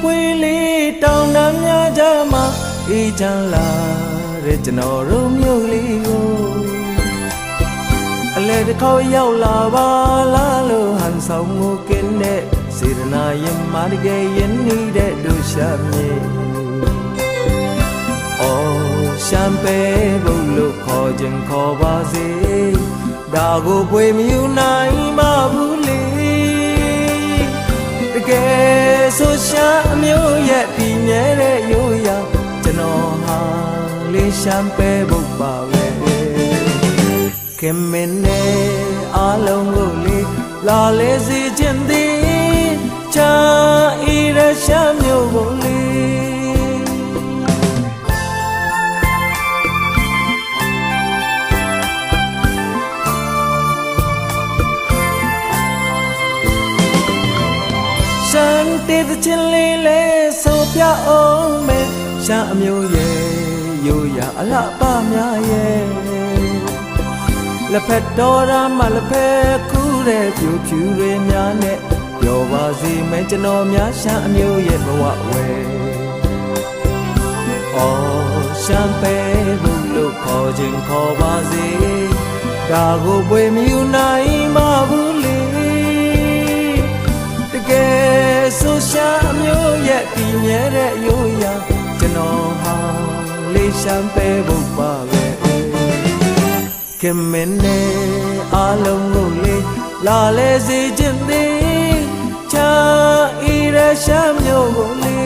ပွေလေးတောင်တန်းများကြမှာအေးချမ်းလာတဲ့ကျွန်တော်တို့မြို့လေးကိုအလဲတစ်ခေါက်ရောက်လာပါလားလို့ဟန်ဆောင်မှုကင်းတဲ့စေတနာရင်မာတကယ်ရင်နေတဲ့တို့ရှာမြေရှမ်းပဲဘုတ်လို့ခေါ်ခြင်းခေါ်ပါစေဒါကိုပွေမယူနိုင်ပါဘူးလေတကယ်ဆိုရှမ်းအမျိုးရဲ့ပြည်မြဲတဲ့ရိုးရာကျွန်တော်ဟာလေးရှမ်းပဲဘုတ်ပါပဲခင်မင်းနဲ့အားလုံးကိုလေးလာလေစီခြင်းသည်ချာဤရရှမ်းမျိုးကိုလေးရှမ်းတေးချင်းလေးလဲဆိုပြအောင်မယ်ရှမ်းအမျိုးရဲ့ရိုးရာအလှပများရဲ့လက်ဖက်တော်ရမလက်ဖက်ကူးတဲ့ပြူဖြူတွေများနဲ့ပြောပါစီမယ်ကျွန်တော်များရှမ်းအမျိုးရဲ့ဘဝဝဲရှမ်းပဲဘုလို့ခေါ်ခြင်းခေါ်ပါစေဒါကိုပွေမယူနိုင်ပါဘူးလေတကယ်ဆိုရှမ်းအမျိုးရဲ့ပြည်မြဲတဲ့ရိုးရာကျွန်တော်ဟာလေးရှမ်းပဲဘုပါပဲခင်မင်းနဲ့အားလုံးကိုလေးလာလေစီခြင်းသည်ချာဤရရှမ်းမျိုးကိုလေး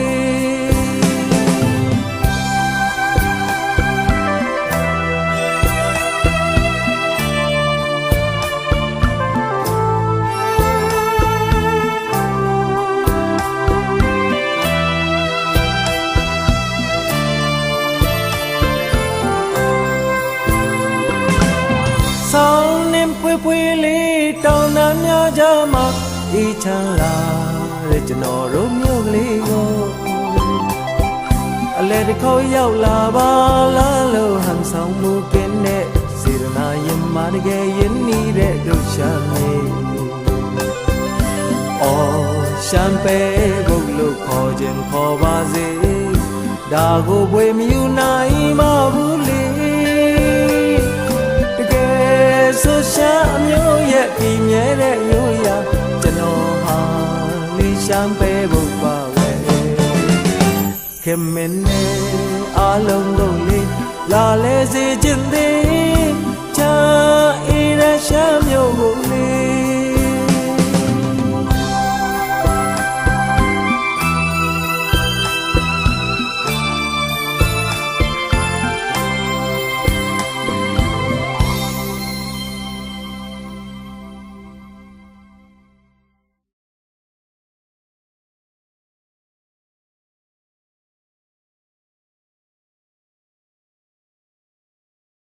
ဆောင်းနှင်းပွေလေးတောင်တန်းများကြမှာအေးချမ်းလာတဲ့ကျွန်တော်တို့မြို့ကလေးကိုအလဲတစ်ခေါက်ရောက်လာပါလားလို့ဟန်ဆောင်မှုကင်းတဲ့စေတနာရင်မာတကယ်ရင်နေတဲ့တို့ရှာမေရှမ်းပဲဘုတ်လို့ခေါ်ခြင်းခေါ်ပါစေဒါကိုပွေမယူနိုင်ပါဘူးလေဆိုရှမ်းအမျိုးရဲ့ပြည်မြဲတဲ့ရိုးရာကျွန်တော်ဟာလေးရှမ်းပဲဘုတ်ပါပဲခင်မင်းနဲ့အားလုံးကိုလေးလာလေစေခြင်းသည်ချာဤရရှမ်းမျိုးကို